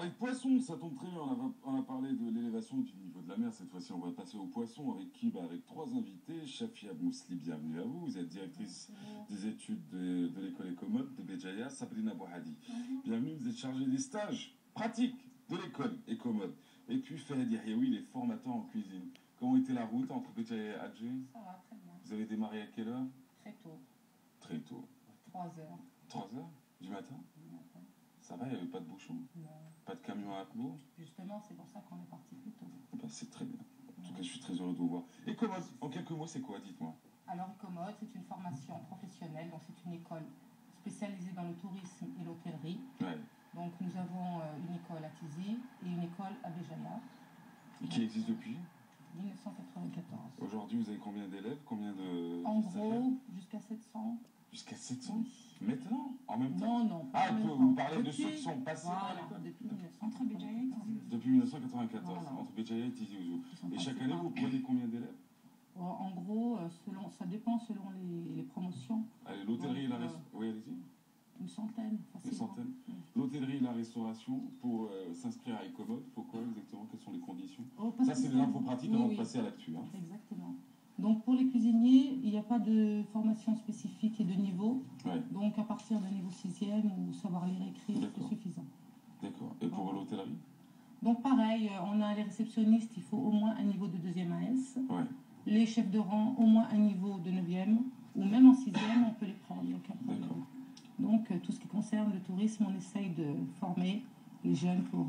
parler de poissons, ça tombe très bien. On a parlé de l'élévation du niveau de la mer. Cette fois-ci, on va passer aux poissons. Avec qui? Avec trois invités. Chafia Mousli, bienvenue à vous. Vous êtes directrice des études de l'école Ecomode de Béjaïa. Sabrina Bouhadi, bienvenue. Vous êtes chargée des stages pratiques de l'école Ecomode. Et puis Fahad Yahyaoui, les formateurs en cuisine. Comment était la route entre Béjaïa et Alger? Ça va très bien. Vous avez démarré à quelle heure? Très tôt. Très tôt. 3 heures. 3 heures du matin? Ça va, il n'y avait pas de bouchon? Non. Pas de camion à Akbo? Justement, c'est pour ça qu'on est parti plus tôt. C'est très bien. En tout cas, je suis très heureux de vous voir. Ecomode, en quelques mots, c'est quoi? Dites-moi. Alors, Ecomode, c'est une formation professionnelle. Donc, c'est une école spécialisée dans le tourisme et l'hôtellerie. Ouais. Donc, nous avons une école à Tizi et une école à Béjaïa. Qui existe depuis 1994. Aujourd'hui, vous avez combien d'élèves? Combien de... En gros, jusqu'à 700. Jusqu'à 700? Oui. Maintenant? En même temps? Non, pas Ah, en même vous temps. parlez de Depuis- ceux qui sont passés par Voilà, l'école? depuis 1994. Entre Béjaïa et Tizi. Depuis 1994, Voilà. entre Béjaïa et Tizi Ouzou. Ils sont Et passés chaque année, par- vous prenez combien d'élèves? En gros, ça dépend selon les promotions. Allez, l'hôtellerie et la Donc, restauration. Oui, allez-y. Une centaine, Une facilement. centaine. Oui. L'hôtellerie et la restauration, pour s'inscrire à Ecomode, pourquoi exactement? Quelles sont les conditions? Oh, parce Ça, que c'est des infos pratiques oui, avant oui. de passer à l'actu. Hein. Exactement. Donc pour les cuisiniers, il n'y a pas de formation spécifique et de niveau. Ouais, Donc à partir d'un niveau 6e ou savoir lire et écrire, D'accord. c'est suffisant. d'accord. Et pour l'hôtellerie? Donc pareil, on a les réceptionnistes, il faut au moins un niveau de 2e AS. Ouais. Les chefs de rang, au moins un niveau de 9e. Ou même en 6e, on peut les prendre, il n'y a aucun problème. D'accord. Donc tout ce qui concerne le tourisme, on essaye de former les jeunes pour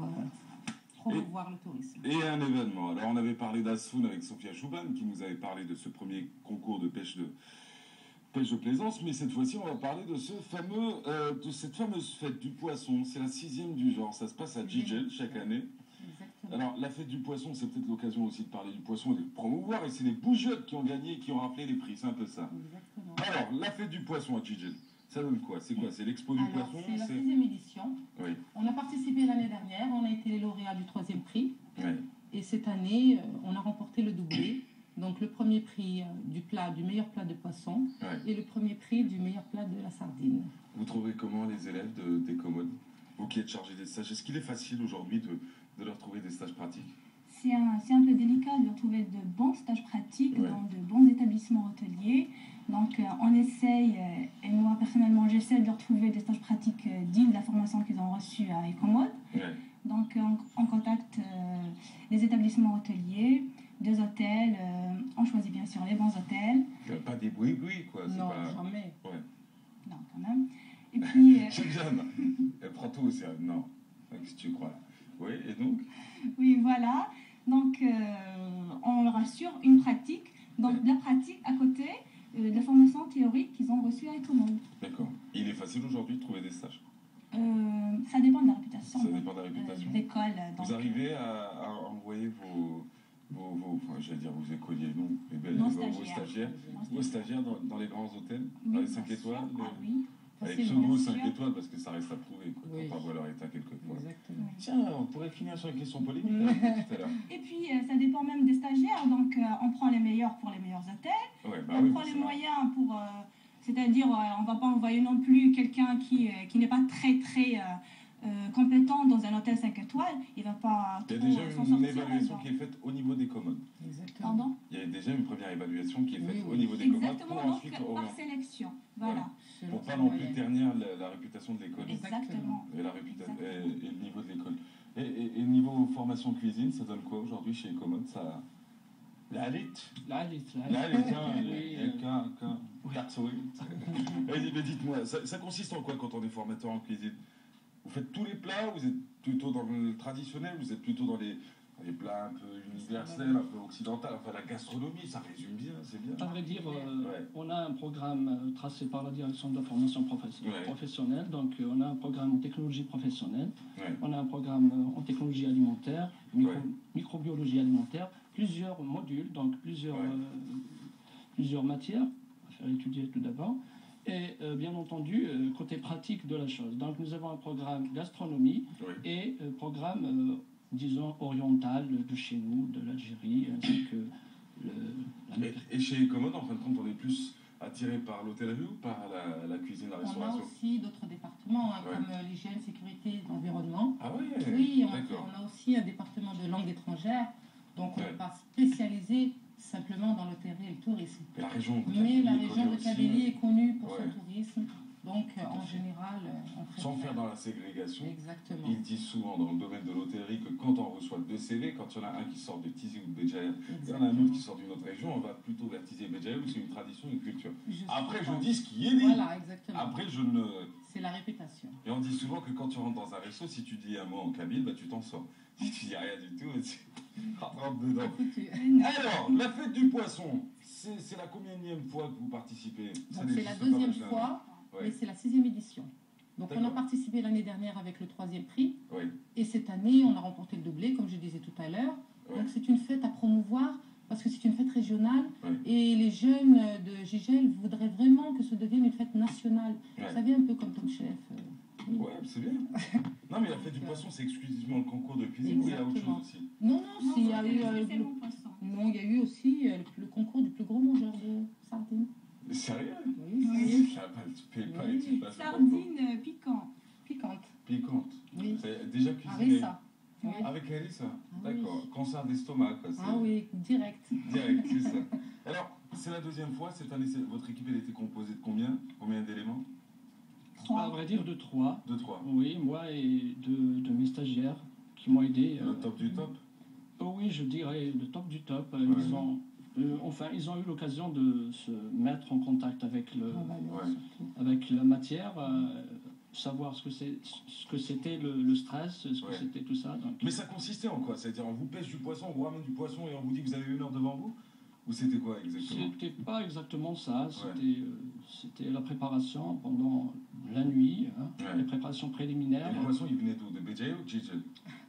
promouvoir le tourisme. Et un événement. Alors, on avait parlé d'Assoun avec Sophia Chouban, qui nous avait parlé de ce premier concours de pêche de plaisance, mais cette fois-ci, on va parler de de cette fameuse fête du poisson. C'est la 6e du genre. Ça se passe à Djidjel chaque année. Exactement. Alors, la fête du poisson, c'est peut-être l'occasion aussi de parler du poisson et de le promouvoir. Et c'est les bougiottes qui ont gagné et qui ont rappelé les prix. C'est un peu ça. Exactement. Alors, la fête du poisson à Djidjel, ça donne quoi? C'est quoi? C'est l'expo du Alors, poisson? c'est la 6e édition. Oui. On a participé l'année dernière, on a été les lauréats du 3e prix. Ouais. Et cette année, on a remporté le doublé. Donc le premier prix du meilleur plat de poisson Ouais. et le premier prix du meilleur plat de la sardine. Vous trouvez comment les élèves d'Ecomode? Vous qui êtes chargé des stages, est-ce qu'il est facile aujourd'hui de leur trouver des stages pratiques? C'est un peu délicat de trouver de bons stages pratiques Ouais. dans de bons établissements hôteliers. Donc on essaye, et moi personnellement j'essaie de leur trouver des stages pratiques dignes de la formation qu'ils ont reçue à Ecomode. Ouais. Donc on contacte les établissements hôteliers, des hôtels, on choisit bien sûr les bons hôtels. Pas des bruits, quoi. C'est Non, pas... jamais. Ouais. Non, quand même. Et puis, J'aime bien. Elle prend tout au sérieux. Non. Qu'est-ce que tu crois? Oui, et donc? oui, voilà. Donc, on leur assure une pratique. Donc, de la pratique à côté de la formation théorique qu'ils ont reçue à Ecomode. D'accord. Il est facile aujourd'hui de trouver des stages. Ça dépend de la réputation. Ça dépend de la réputation. L'école. Vous arrivez à envoyer enfin, j'allais dire vos écoliers, non, Nos vos stagiaires. stagiaires dans les grands hôtels, Oui, dans les bien 5 sûr. étoiles, Ah oui. avec Facilement, pseudo bien 5 sûr. étoiles, parce que ça reste à prouver, quoi, Oui. quand on voit leur état quelquefois. Exactement. Tiens, on pourrait finir sur une question polémique tout à l'heure. Et puis, ça dépend même des stagiaires. Donc, on prend les meilleurs pour les meilleurs hôtels. Ouais, bah On oui, prend les forcément. moyens pour... c'est-à-dire, on ne va pas envoyer non plus quelqu'un qui n'est pas très compétent dans un hôtel 5 étoiles. Il ne va pas Il y a trop déjà s'en une sortir évaluation là-dedans. qui est faite au niveau des commodes. Exactement. Pardon? Il y a déjà une première évaluation qui est faite Oui, au oui. niveau des commodes Exactement, pour donc ensuite par orienter. sélection. Voilà. Selon Pour pas sa non plus moyenne. ternir la réputation de l'école. Exactement. Et, et le niveau de l'école. Et niveau formation cuisine, ça donne quoi aujourd'hui chez Ecomode? Ça... La lit. La lit, Vas-y, mais dites-moi, ça consiste en quoi quand on est formateur en cuisine? Vous faites tous les plats? Vous êtes plutôt dans le traditionnel? Vous êtes plutôt dans les plats un peu universels, un peu occidentaux? Enfin, la gastronomie, ça résume bien, c'est bien. à vrai dire, Ouais. on a un programme tracé par la direction de la formation Ouais. professionnelle. Donc, on a un programme en technologie professionnelle, Ouais. on a un programme en technologie alimentaire, Ouais. microbiologie alimentaire, plusieurs modules, donc plusieurs matières à faire étudier tout d'abord. Et bien entendu, côté pratique de la chose. Donc, nous avons un programme gastronomie Oui. et programme, disons, oriental de chez nous, de l'Algérie, ainsi que Et chez Ecomode, en fin de compte, on est plus à attiré par l'hôtellerie ou par la cuisine, la On a restauration? aussi d'autres départements, hein, Ouais. comme l'hygiène, sécurité, l'environnement. Ah ouais, Oui, d'accord. on a aussi un département de langue étrangère, donc on Ouais. n'est pas spécialisé simplement dans l'hôtellerie et le tourisme. Et la région de Mais la Kabylie est région connue de aussi, Kabylie est connue pour Ouais. son tourisme, donc en général, on préfère. sans faire dans la ségrégation. Exactement. Ils disent souvent dans le domaine de l'hôtellerie que quand on reçoit 2 CV, quand il y en a un qui sort de Tizi ou de Béjaïa, il y en a un autre qui sort d'une autre région, on va plutôt vers Tizi et Béjaïa où c'est une tradition, une culture. Après, je dis ce qui est dit. Voilà, exactement. Après, je ne... C'est la réputation. Et on dit souvent que quand tu rentres dans un resto, si tu dis un mot en kabyle, bah, tu t'en sors. Si tu dis rien du tout, tu rentres dedans. Écoute, Alors, la fête du poisson, c'est la combienième fois que vous participez? donc c'est la deuxième fois, mais Ouais. c'est la 6e édition. Donc on a D'accord. participé l'année dernière avec le 3e prix, Oui. et cette année on a remporté le doublé, comme je disais tout à l'heure. Ouais. Donc c'est une fête à promouvoir, parce que c'est une fête régionale, Ouais. et les jeunes de Gigel voudraient vraiment que ce devienne une fête nationale. Ouais. Vous savez, un peu comme Top Chef. Ouais, c'est bien. Non, mais la fête du poisson, c'est exclusivement le concours de cuisine ou il y a autre Exactement. chose aussi? Non, non, s'il y a eu... c'est mon poisson. non, il y a eu aussi le concours du plus gros mangeur de sardines. Mais sérieux? Oui, Oui. Je savais pas, tu payes pas Oui. et tu passes le concours. Sardines piquantes. piquante. Piquante. Oui. C'est déjà cuisiné. Harissa. Oui. Avec Harissa? Ah D'accord. oui. Cancer d'estomac, quoi. Ah oui, direct. Direct, c'est ça. Alors, c'est la deuxième fois. Cette année, votre équipe, elle était composée de combien? Combien d'éléments? À vrai dire, de 3. De 3. Oui, moi et de mes stagiaires qui m'ont aidé. Le top du top? Oh oui, je dirais le top du top. Ouais. Ils ont eu l'occasion de se mettre en contact avec, Ouais. avec la matière, savoir ce que c'était le stress, ce que Ouais. c'était tout ça. Donc, Mais ça consistait en quoi? C'est-à-dire, on vous pêche du poisson, on vous ramène du poisson et on vous dit que vous avez 1 heure devant vous? Ou c'était quoi exactement? c'était pas exactement ça. C'était la préparation pendant la nuit, hein, Ouais. les préparations préliminaires. Et les poissons, ils venaient d'où? De Béjaïa ou de Gigel?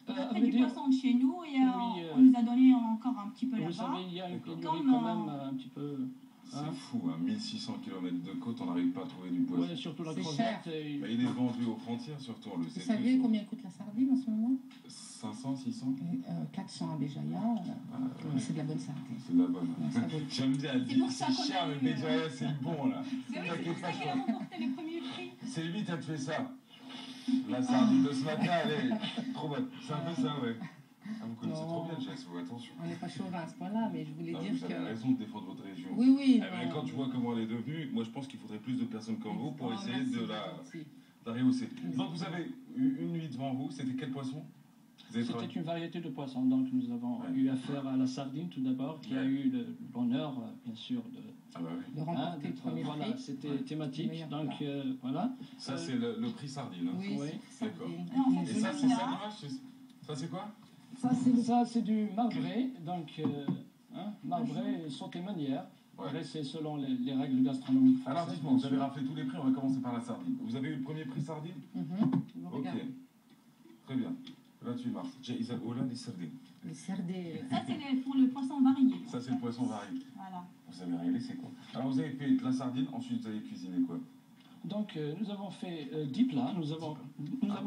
On a à fait vrai du dire, poisson de chez nous et Oui, on nous a donné encore un petit peu vous là-bas. savez, il y a une D'accord. pénurie Comme, quand même un petit peu. C'est Hein? fou, hein, 1600 km de côte, on n'arrive pas à trouver du poisson. Ouais, surtout la C'est crevette. Bah, il est vendu aux frontières, surtout, on le Vous sait saviez tous. combien coûte la sardine en ce moment 500, 600? 400 à Béjaïa. Ah, Mais c'est de la bonne sardine. c'est de la bonne. Ouais, ça vaut le coup. J'aime bien, elle C'est dit pour ça c'est qu'on cher, a mais eu, Béjaïa, c'est le bon, là. Mais oui, c'est T'inquiète pour ça pas, qu'elle a remporté les premiers prix. c'est limite, elle te fait ça. La sardine de ce matin, elle est trop bonne. C'est un peu ça, ouais. Ah, vous connaissez Non. trop bien, Jess, faut attention. On n'est pas chauvin à ce point-là, mais je voulais Non, dire vous avez que... raison de défendre votre région. Oui, oui. Eh ben, quand tu vois comment elle est devenue, moi je pense qu'il faudrait plus de personnes comme vous pour essayer de la rehausser. Donc vous avez eu une nuit devant vous, c'était quel poisson? Vous avez C'était travaillé- une variété de poissons. Donc nous avons Ouais. eu affaire à la sardine tout d'abord, qui a Ouais. eu l'honneur, bien sûr, de, Ah bah oui. de remporter le d'être- premier voilà, prix. c'était Ouais. thématique. Meilleur Donc plat. voilà. Ça c'est le prix sardine. Hein. Oui, Oui. c'est D'accord. sardine. Et en fait, Et c'est ça c'est là. ça dommage, ça c'est quoi? Ça, c'est du marbré. Donc marbré et sauté manière. Ouais. Après, c'est selon les règles gastronomiques. Alors françaises, dites-moi, vous bien avez sûr. raflé tous les prix, on va commencer par la sardine. Vous avez eu le premier prix sardine? Mhm. Vous Ok, regardez. très bien. 28 mars. J'ai Isagola des sardines. Les sardines. Ça, c'est pour le poisson varié. Ça c'est le poisson varié. Voilà. Vous avez rien laissé quoi. Alors vous avez fait de la sardine, ensuite vous avez cuisiné quoi? Donc nous avons fait 10 plats. Nous avons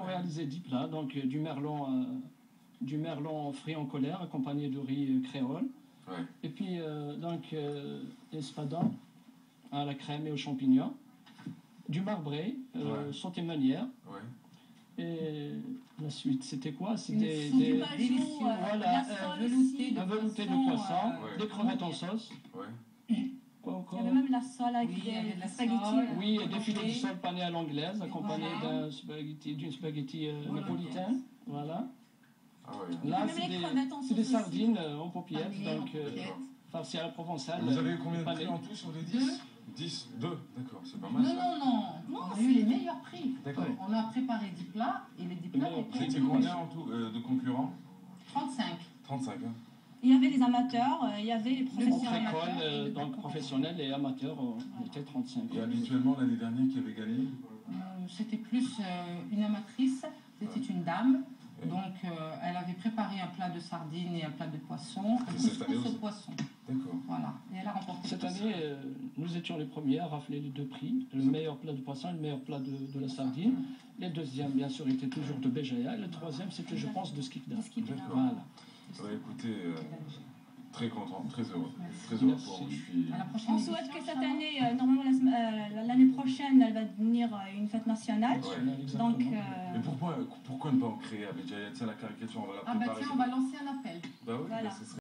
réalisé 10 plats. Donc du merlan frit en colère accompagné de riz créole. Ouais. Et puis, espadon à la crème et aux champignons, du marbré, Ouais. sauté meunière, Ouais. et la suite, c'était quoi? Une C'était soupe Du Des- bajou, délicieux. Voilà, la un sole velouté aussi. de un velouté de poisson, Ouais. des crevettes en sauce. Ouais. Quoi Il encore? y avait même la sole avec Oui, il y avait de la spaghettis. sole. Oui, et des filets de sole pané à l'anglaise, accompagnés voilà. d'une spaghetti Voilà. napolitaine. Voilà. Ah ouais. Là, Même c'est les crevettes en c'est des sauce aussi. sardines en paupiètes, Pané, donc en paupiètes. farcies à la provençale. Vous avez eu combien de pané. prix en tout sur les 10? Deux. 10? 2. D'accord, c'est pas Non, mal ça. non, non. Non, On a eu les meilleurs prix. D'accord. On a préparé 10 plats et les 10 plats Mais étaient Vous étiez combien en tout de concurrents? 35. 35, hein. Il y avait les amateurs, il y avait les Entre professionnels. amateur écoles, et le donc concours. professionnels et amateurs, on était 35. Et habituellement, l'année dernière, qui avait gagné? C'était plus une amatrice, c'était une dame. Ouais. Donc, elle avait préparé un plat de sardines et un plat de poisson. Un Et cette année couscous au aussi. poisson. D'accord. Voilà. Et elle a remporté Cette le prix. année, nous étions les premiers à rafler les 2 prix, le meilleur plat de poisson et le meilleur plat de la sardine. Les deuxièmes, bien sûr, étaient toujours de Béjaïa. Et le troisième, c'était, je pense, de Skikda. De Skikda. Voilà. Ouais, écoutez, très content, très heureux. Merci. Très heureux Merci. pour vous. Je suis... À la prochaine On souhaite édition, que cette Inch'Allah. année, normalement la l'année prochaine, elle va devenir une fête nationale. Ouais. Donc, Mais pourquoi ne pas en créer à Béjaïa? Tiens, la caricature, on va la Ah préparer. tiens, on va lancer un appel. Bah oui, Voilà. bah, ce serait